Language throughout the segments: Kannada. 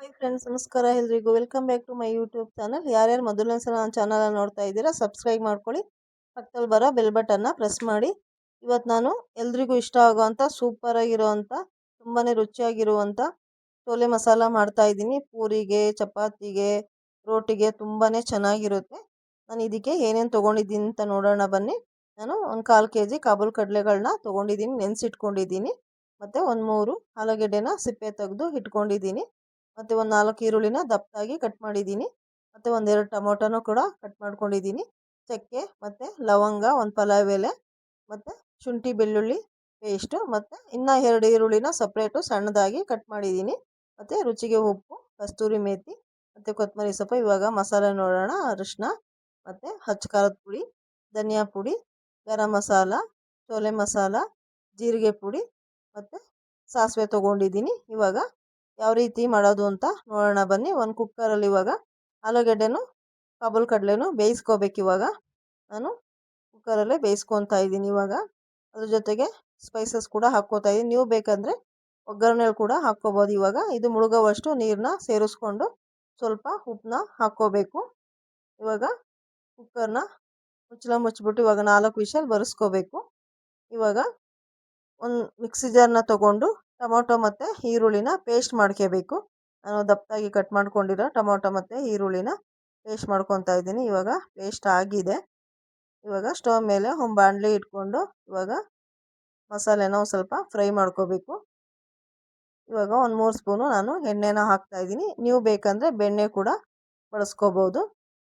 ಹಾಯ್ ಫ್ರೆಂಡ್ಸ್, ನಮಸ್ಕಾರ ಎಲ್ರಿಗೂ. Welcome back to my YouTube channel. ಯಾರ್ಯಾರು ಮೊದಲನೇ ಸಲ ನನ್ನ ಚಾನಲ್ ನೋಡ್ತಾ ಇದ್ದೀರಾ, ಸಬ್ಸ್ಕ್ರೈಬ್ ಮಾಡ್ಕೊಳ್ಳಿ. ಪಕ್ಕದಲ್ಲಿ ಬರೋ ಬೆಲ್ ಬಟನ್ನ ಪ್ರೆಸ್ ಮಾಡಿ. ಇವತ್ತು ನಾನು ಎಲ್ರಿಗೂ ಇಷ್ಟ ಆಗುವಂಥ ಸೂಪರ್ ಆಗಿರುವಂಥ ತುಂಬಾ ರುಚಿಯಾಗಿರುವಂಥ ಚೋಲೆ ಮಸಾಲ ಮಾಡ್ತಾ ಇದ್ದೀನಿ. ಪೂರಿಗೆ, ಚಪಾತಿಗೆ, ರೋಟಿಗೆ ತುಂಬಾ ಚೆನ್ನಾಗಿರುತ್ತೆ. ನಾನು ಇದಕ್ಕೆ ಏನೇನು ತೊಗೊಂಡಿದ್ದೀನಿ ಅಂತ ನೋಡೋಣ ಬನ್ನಿ. ನಾನು ಒಂದು 1/4 kg ಕಾಬೂಲ್ ಕಡಲೆಗಳನ್ನ ತೊಗೊಂಡಿದ್ದೀನಿ, ನೆನೆಸಿಟ್ಕೊಂಡಿದ್ದೀನಿ. ಮತ್ತು ಒಂದು 3 ಆಲೂಗೆಡ್ಡೆನ ಸಿಪ್ಪೆ ತೆಗೆದು ಇಟ್ಕೊಂಡಿದ್ದೀನಿ. ಮತ್ತು ಒಂದು 4 ಈರುಳ್ಳಿನ ದಪ್ಪದಾಗಿ ಕಟ್ ಮಾಡಿದ್ದೀನಿ. ಮತ್ತು ಒಂದೆರಡು ಟೊಮೊಟೊನೂ ಕೂಡ ಕಟ್ ಮಾಡ್ಕೊಂಡಿದ್ದೀನಿ. ಚಕ್ಕೆ ಮತ್ತು ಲವಂಗ, ಒಂದು ಪಲಾವ್ ಎಲೆ, ಮತ್ತು ಶುಂಠಿ ಬೆಳ್ಳುಳ್ಳಿ ಪೇಸ್ಟು, ಮತ್ತು ಇನ್ನೂ 2 ಈರುಳ್ಳಿನ ಸಪ್ರೇಟು ಸಣ್ಣದಾಗಿ ಕಟ್ ಮಾಡಿದ್ದೀನಿ. ಮತ್ತು ರುಚಿಗೆ ಉಪ್ಪು, ಕಸ್ತೂರಿ ಮೇಥಿ ಮತ್ತು ಕೊತ್ತಂಬರಿ ಸೊಪ್ಪು. ಇವಾಗ ಮಸಾಲೆ ನೋಡೋಣ. ಅರಿಶಿನ ಮತ್ತು ಹಚ್ಚ ಖಾರದ ಪುಡಿ, ಧನಿಯಾ ಪುಡಿ, ಗರಂ ಮಸಾಲ, ಚೋಲೆ ಮಸಾಲ, ಜೀರಿಗೆ ಪುಡಿ ಮತ್ತು ಸಾಸಿವೆ ತೊಗೊಂಡಿದ್ದೀನಿ. ಇವಾಗ ಯಾವ ರೀತಿ ಮಾಡೋದು ಅಂತ ನೋಡೋಣ ಬನ್ನಿ. ಒಂದು ಕುಕ್ಕರಲ್ಲಿ ಇವಾಗ ಆಲೂಗೆಡ್ಡೆನೂ ಕಾಬೂಲ್ ಕಡಲೆನೂ ಬೇಯಿಸ್ಕೋಬೇಕು. ಇವಾಗ ನಾನು ಕುಕ್ಕರಲ್ಲೇ ಬೇಯಿಸ್ಕೊತಾ ಇದ್ದೀನಿ. ಇವಾಗ ಅದ್ರ ಜೊತೆಗೆ ಸ್ಪೈಸಸ್ ಕೂಡ ಹಾಕ್ಕೋತಾ ಇದ್ದೀನಿ. ನೀವು ಬೇಕಂದರೆ ಒಗ್ಗರಣೆಯಲ್ಲಿ ಕೂಡ ಹಾಕ್ಕೋಬೋದು. ಇವಾಗ ಇದು ಮುಳುಗೋವಷ್ಟು ನೀರನ್ನ ಸೇರಿಸ್ಕೊಂಡು ಸ್ವಲ್ಪ ಉಪ್ಪನ್ನ ಹಾಕ್ಕೋಬೇಕು. ಇವಾಗ ಕುಕ್ಕರ್ನ ಮುಚ್ಚಿಬಿಟ್ಟು ಇವಾಗ 4 ವಿಷಲ್ ಬರೆಸ್ಕೋಬೇಕು. ಇವಾಗ ಒಂದು ಮಿಕ್ಸಿ ಜಾರ್ನ ತೊಗೊಂಡು ಟೊಮೊಟೊ ಮತ್ತು ಈರುಳ್ಳಿನ ಪೇಸ್ಟ್ ಮಾಡ್ಕೋಬೇಕು. ನಾನು ದಪ್ಪದಾಗಿ ಕಟ್ ಮಾಡ್ಕೊಂಡಿರೋ ಟೊಮೊಟೊ ಮತ್ತು ಈರುಳ್ಳಿನ ಪೇಸ್ಟ್ ಮಾಡ್ಕೊತಾ ಇದ್ದೀನಿ. ಇವಾಗ ಪೇಸ್ಟ್ ಆಗಿದೆ. ಇವಾಗ ಸ್ಟವ್ ಮೇಲೆ ಒಂದು ಬಾಣಲಿ ಇಟ್ಕೊಂಡು ಇವಾಗ ಮಸಾಲೆನ ಒಂದು ಸ್ವಲ್ಪ ಫ್ರೈ ಮಾಡ್ಕೋಬೇಕು. ಇವಾಗ ಒಂದು 3 ಸ್ಪೂನು ನಾನು ಎಣ್ಣೆನ ಹಾಕ್ತಾಯಿದ್ದೀನಿ. ನೀವು ಬೇಕಂದರೆ ಬೆಣ್ಣೆ ಕೂಡ ಬಳಸ್ಕೋಬೋದು.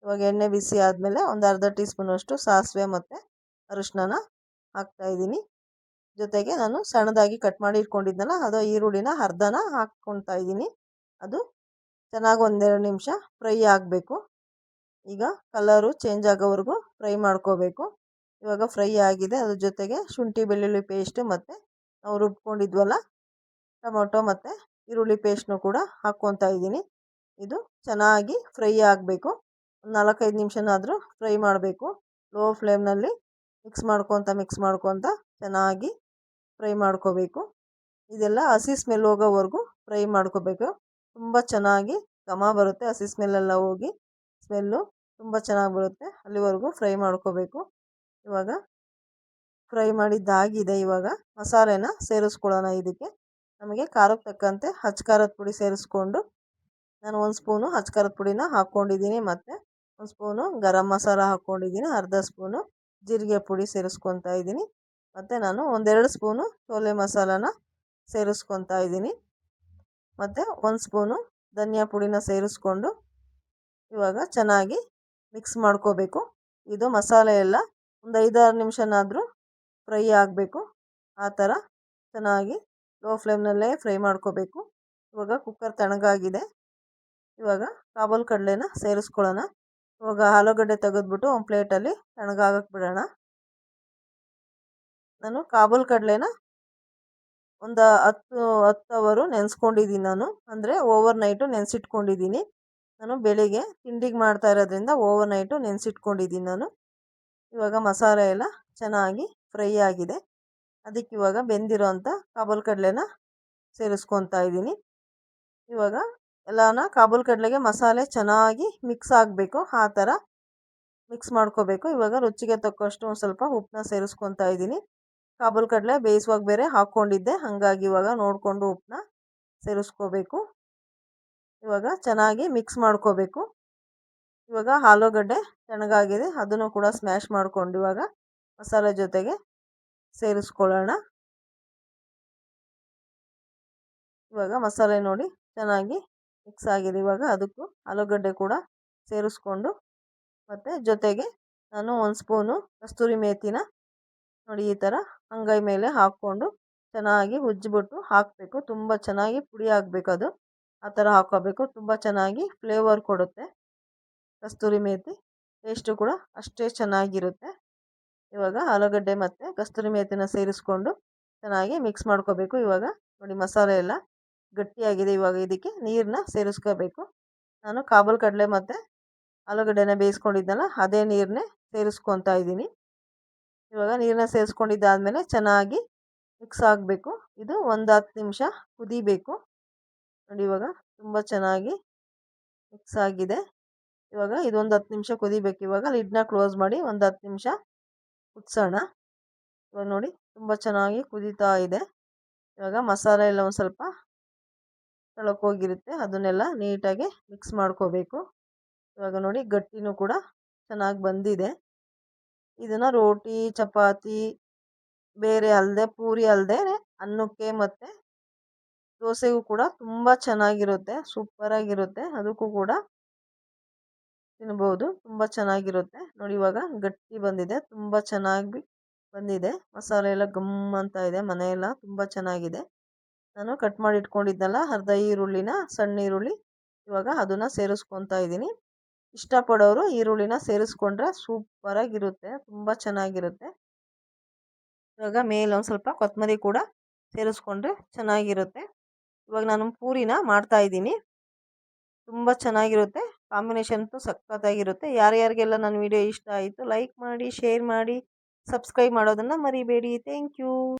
ಇವಾಗ ಎಣ್ಣೆ ಬಿಸಿ ಆದಮೇಲೆ ಒಂದು ಅರ್ಧ ಟೀ ಸ್ಪೂನಷ್ಟು ಸಾಸಿವೆ ಮತ್ತು ಅರಿಶಿನ ಹಾಕ್ತಾಯಿದ್ದೀನಿ. ಜೊತೆಗೆ ನಾನು ಸಣ್ಣದಾಗಿ ಕಟ್ ಮಾಡಿ ಇಟ್ಕೊಂಡಿದ್ದೆನಲ್ಲ ಅದು ಈರುಳ್ಳಿನ ಅರ್ಧನ ಹಾಕ್ಕೊತಾ ಇದ್ದೀನಿ. ಅದು ಚೆನ್ನಾಗಿ 1-2 ನಿಮಿಷ ಫ್ರೈ ಆಗಬೇಕು. ಈಗ ಕಲರು ಚೇಂಜ್ ಆಗೋವರೆಗೂ ಫ್ರೈ ಮಾಡ್ಕೋಬೇಕು. ಇವಾಗ ಫ್ರೈ ಆಗಿದೆ. ಅದ್ರ ಜೊತೆಗೆ ಶುಂಠಿ ಬೆಳ್ಳುಳ್ಳಿ ಪೇಸ್ಟು ಮತ್ತು ನಾವು ರುಬ್ಕೊಂಡಿದ್ವಲ್ಲ ಟೊಮೊಟೊ ಮತ್ತು ಈರುಳ್ಳಿ ಪೇಸ್ಟ್ನು ಕೂಡ ಹಾಕ್ಕೊತಾ ಇದ್ದೀನಿ. ಇದು ಚೆನ್ನಾಗಿ ಫ್ರೈ ಆಗಬೇಕು. ಒಂದು 4-5 ನಿಮಿಷನಾದರೂ ಫ್ರೈ ಮಾಡಬೇಕು. ಲೋ ಫ್ಲೇಮ್ನಲ್ಲಿ ಮಿಕ್ಸ್ ಮಾಡ್ಕೊತ ಚೆನ್ನಾಗಿ ಫ್ರೈ ಮಾಡ್ಕೋಬೇಕು. ಇದೆಲ್ಲ ಹಸಿ ಸ್ಮೆಲ್ ಹೋಗೋವರೆಗೂ ಫ್ರೈ ಮಾಡ್ಕೋಬೇಕು. ತುಂಬ ಚೆನ್ನಾಗಿ ಘಮ ಬರುತ್ತೆ. ಹಸಿ ಸ್ಮೆಲ್ಲೆಲ್ಲ ಹೋಗಿ ಸ್ಮೆಲ್ಲು ತುಂಬ ಚೆನ್ನಾಗಿ ಬರುತ್ತೆ. ಅಲ್ಲಿವರೆಗೂ ಫ್ರೈ ಮಾಡ್ಕೋಬೇಕು. ಇವಾಗ ಫ್ರೈ ಮಾಡಿದ್ದಾಗಿದೆ. ಇವಾಗ ಮಸಾಲೆನ ಸೇರಿಸ್ಕೊಳ್ಳೋಣ. ಇದಕ್ಕೆ ನಮಗೆ ಖಾರಕ್ಕೆ ತಕ್ಕಂತೆ ಹಚ್ಚ ಖಾರದ ಪುಡಿ ಸೇರಿಸ್ಕೊಂಡು ನಾನು 1 ಸ್ಪೂನು ಹಚ್ಚ ಖಾರದ ಪುಡಿನ ಹಾಕ್ಕೊಂಡಿದ್ದೀನಿ. ಮತ್ತು 1 ಸ್ಪೂನು ಗರಂ ಮಸಾಲ ಹಾಕ್ಕೊಂಡಿದ್ದೀನಿ. ಅರ್ಧ ಸ್ಪೂನು ಜೀರಿಗೆ ಪುಡಿ ಸೇರಿಸ್ಕೊತಾ ಇದ್ದೀನಿ. ಮತ್ತು ನಾನು 1-2 ಸ್ಪೂನು ಚೋಲೆ ಮಸಾಲಾನ ಸೇರಿಸ್ಕೊತಾ ಇದ್ದೀನಿ. ಮತ್ತು 1 ಸ್ಪೂನು ಧನಿಯಾ ಪುಡಿನ ಸೇರಿಸ್ಕೊಂಡು ಇವಾಗ ಚೆನ್ನಾಗಿ ಮಿಕ್ಸ್ ಮಾಡ್ಕೋಬೇಕು. ಇದು ಮಸಾಲೆ ಎಲ್ಲ ಒಂದು 5-6 ನಿಮಿಷನಾದರೂ ಫ್ರೈ ಆಗಬೇಕು. ಆ ಥರ ಚೆನ್ನಾಗಿ ಲೋ ಫ್ಲೇಮ್ನಲ್ಲೇ ಫ್ರೈ ಮಾಡ್ಕೋಬೇಕು. ಇವಾಗ ಕುಕ್ಕರ್ ತಣ್ಣಗಾಗಿದೆ. ಇವಾಗ ಕಾಬೂಲ್ ಕಡಲೆನ ಸೇರಿಸ್ಕೊಳ್ಳೋಣ. ಇವಾಗ ಆಲೂಗಡ್ಡೆ ತೆಗೆದ್ಬಿಟ್ಟು ಒಂದು ಪ್ಲೇಟಲ್ಲಿ ತಣ್ಣಗಾಗಕ್ಕೆ ಬಿಡೋಣ. ನಾನು ಕಾಬೂಲ್ ಕಡಲೆನ ಒಂದು 10 ಅವರು ನೆನೆಸ್ಕೊಂಡಿದ್ದೀನಿ. ನಾನು ಅಂದರೆ ಓವರ್ ನೈಟು ನೆನೆಸಿಟ್ಕೊಂಡಿದ್ದೀನಿ. ನಾನು ಬೆಳಿಗ್ಗೆ ತಿಂಡಿಗೆ ಮಾಡ್ತಾ ಇರೋದ್ರಿಂದ ಓವರ್ ನೈಟು ನೆನೆಸಿಟ್ಕೊಂಡಿದ್ದೀನಿ ನಾನು. ಇವಾಗ ಮಸಾಲೆ ಎಲ್ಲ ಚೆನ್ನಾಗಿ ಫ್ರೈ ಆಗಿದೆ. ಅದಕ್ಕೆ ಇವಾಗ ಬೆಂದಿರೋ ಅಂಥ ಕಾಬೂಲ್ ಕಡಲೆನ ಸೇರಿಸ್ಕೊತಾ ಇದ್ದೀನಿ. ಇವಾಗ ಎಲ್ಲನ ಕಾಬೂಲ್ ಕಡಲೆಗೆ ಮಸಾಲೆ ಚೆನ್ನಾಗಿ ಮಿಕ್ಸ್ ಆಗಬೇಕು. ಆ ಥರ ಮಿಕ್ಸ್ ಮಾಡ್ಕೋಬೇಕು. ಇವಾಗ ರುಚಿಗೆ ತಕ್ಕಷ್ಟು ಒಂದು ಸ್ವಲ್ಪ ಉಪ್ಪನ್ನ ಸೇರಿಸ್ಕೊತಾ ಇದ್ದೀನಿ. ಕಾಬೂಲ್ ಕಡಲೆ ಬೇಯಿಸುವಾಗ ಬೇರೆ ಹಾಕ್ಕೊಂಡಿದ್ದೆ, ಹಾಗಾಗಿ ಇವಾಗ ನೋಡಿಕೊಂಡು ಉಪ್ಪನ್ನ ಸೇರಿಸ್ಕೋಬೇಕು. ಇವಾಗ ಚೆನ್ನಾಗಿ ಮಿಕ್ಸ್ ಮಾಡ್ಕೋಬೇಕು. ಇವಾಗ ಆಲೂಗಡ್ಡೆ ತಣ್ಣಗಾಗಿದೆ. ಅದನ್ನು ಕೂಡ ಸ್ಮ್ಯಾಶ್ ಮಾಡ್ಕೊಂಡು ಇವಾಗ ಮಸಾಲೆ ಜೊತೆಗೆ ಸೇರಿಸ್ಕೊಳ್ಳೋಣ. ಇವಾಗ ಮಸಾಲೆ ನೋಡಿ ಚೆನ್ನಾಗಿ ಮಿಕ್ಸ್ ಆಗಿದೆ. ಇವಾಗ ಅದಕ್ಕೂ ಆಲೂಗಡ್ಡೆ ಕೂಡ ಸೇರಿಸ್ಕೊಂಡು ಮತ್ತು ಜೊತೆಗೆ ನಾನು 1 ಸ್ಪೂನು ಕಸ್ತೂರಿ ಮೇಥಿನ ನೋಡಿ ಈ ಥರ ಅಂಗೈ ಮೇಲೆ ಹಾಕ್ಕೊಂಡು ಚೆನ್ನಾಗಿ ಉಜ್ಜಿಬಿಟ್ಟು ಹಾಕಬೇಕು. ತುಂಬ ಚೆನ್ನಾಗಿ ಪುಡಿ ಆಗಬೇಕು. ಅದು ಆ ಥರ ಹಾಕ್ಕೋಬೇಕು. ತುಂಬ ಚೆನ್ನಾಗಿ ಫ್ಲೇವರ್ ಕೊಡುತ್ತೆ. ಕಸ್ತೂರಿ ಮೇಥಿ ಟೇಸ್ಟು ಕೂಡ ಅಷ್ಟೇ ಚೆನ್ನಾಗಿರುತ್ತೆ. ಇವಾಗ ಆಲೂಗಡ್ಡೆ ಮತ್ತು ಕಸ್ತೂರಿ ಮೇಥಿನ ಸೇರಿಸ್ಕೊಂಡು ಚೆನ್ನಾಗಿ ಮಿಕ್ಸ್ ಮಾಡ್ಕೋಬೇಕು. ಇವಾಗ ನೋಡಿ ಮಸಾಲೆ ಎಲ್ಲ ಗಟ್ಟಿಯಾಗಿದೆ. ಇವಾಗ ಇದಕ್ಕೆ ನೀರನ್ನ ಸೇರಿಸ್ಕೋಬೇಕು. ನಾನು ಕಾಬೂಲ್ ಕಡಲೆ ಮತ್ತು ಆಲೂಗಡ್ಡೆನ ಬೇಯಿಸ್ಕೊಂಡಿದ್ದೆನಲ್ಲ ಅದೇ ನೀರನ್ನೇ ಸೇರಿಸ್ಕೊತಾ ಇದ್ದೀನಿ. ಇವಾಗ ನೀರನ್ನ ಸೇರಿಸ್ಕೊಂಡಿದ್ದಾದಮೇಲೆ ಚೆನ್ನಾಗಿ ಮಿಕ್ಸ್ ಆಗಬೇಕು. ಇದು ಒಂದು 10 ನಿಮಿಷ ಕುದಿಬೇಕು. ನೋಡಿ ಇವಾಗ ತುಂಬ ಚೆನ್ನಾಗಿ ಮಿಕ್ಸ್ ಆಗಿದೆ. ಇವಾಗ ಇದೊಂದು 10 ನಿಮಿಷ ಕುದಿಬೇಕು. ಇವಾಗ ಲಿಡ್ನ ಕ್ಲೋಸ್ ಮಾಡಿ ಒಂದು 10 ನಿಮಿಷ ಕುದಿಸೋಣ. ಇವಾಗ ನೋಡಿ ತುಂಬ ಚೆನ್ನಾಗಿ ಕುದೀತಾ ಇದೆ. ಇವಾಗ ಮಸಾಲೆ ಎಲ್ಲ ಒಂದು ಸ್ವಲ್ಪ ತಳಕೋಗಿರುತ್ತೆ, ಅದನ್ನೆಲ್ಲ ನೀಟಾಗಿ ಮಿಕ್ಸ್ ಮಾಡ್ಕೋಬೇಕು. ಇವಾಗ ನೋಡಿ ಗಟ್ಟಿನೂ ಕೂಡ ಚೆನ್ನಾಗಿ ಬಂದಿದೆ. ಇದನ್ನು ರೋಟಿ, ಚಪಾತಿ ಬೇರೆ ಅಲ್ಲದೆ, ಪೂರಿ ಅಲ್ಲದೆ ಅನ್ನಕ್ಕೆ ಮತ್ತು ದೋಸೆಗೂ ಕೂಡ ತುಂಬ ಚೆನ್ನಾಗಿರುತ್ತೆ, ಸೂಪರಾಗಿರುತ್ತೆ. ಅದಕ್ಕೂ ಕೂಡ ತಿನ್ಬೋದು, ತುಂಬ ಚೆನ್ನಾಗಿರುತ್ತೆ. ನೋಡಿ ಇವಾಗ ಗಟ್ಟಿ ಬಂದಿದೆ, ತುಂಬ ಚೆನ್ನಾಗಿ ಬಂದಿದೆ. ಮಸಾಲೆ ಎಲ್ಲ ಗಮ್ ಅಂತ ಇದೆ, ಮನೆಯೆಲ್ಲ ತುಂಬ ಚೆನ್ನಾಗಿದೆ. ನಾನು ಕಟ್ ಮಾಡಿ ಇಟ್ಕೊಂಡಿದ್ದೆಲ್ಲ ಅರ್ಧ ಈರುಳ್ಳಿನ, ಸಣ್ಣ ಈರುಳ್ಳಿ, ಇವಾಗ ಅದನ್ನು ಸೇರಿಸ್ಕೊತಾ ಇದ್ದೀನಿ. ಇಷ್ಟಪಡೋರು ಈರುಳ್ಳಿನ ಸೇರಿಸ್ಕೊಂಡ್ರೆ ಸೂಪರಾಗಿರುತ್ತೆ, ತುಂಬ ಚೆನ್ನಾಗಿರುತ್ತೆ. ಇವಾಗ ಮೇಲೆ ಒಂದು ಸ್ವಲ್ಪ ಕೊತ್ತಂಬರಿ ಕೂಡ ಸೇರಿಸ್ಕೊಂಡ್ರೆ ಚೆನ್ನಾಗಿರುತ್ತೆ. ಇವಾಗ ನಾನು ಪೂರಿನ ಮಾಡ್ತಾ ಇದ್ದೀನಿ. ತುಂಬ ಚೆನ್ನಾಗಿರುತ್ತೆ, ಕಾಂಬಿನೇಷನ್ ಅಂತೂ ಸಖತ್ತಾಗಿರುತ್ತೆ. ಯಾರ್ಯಾರಿಗೆಲ್ಲ ನನ್ನ ವಿಡಿಯೋ ಇಷ್ಟ ಆಯಿತು ಲೈಕ್ ಮಾಡಿ, ಶೇರ್ ಮಾಡಿ, ಸಬ್ಸ್ಕ್ರೈಬ್ ಮಾಡೋದನ್ನು ಮರಿಬೇಡಿ. Thank you.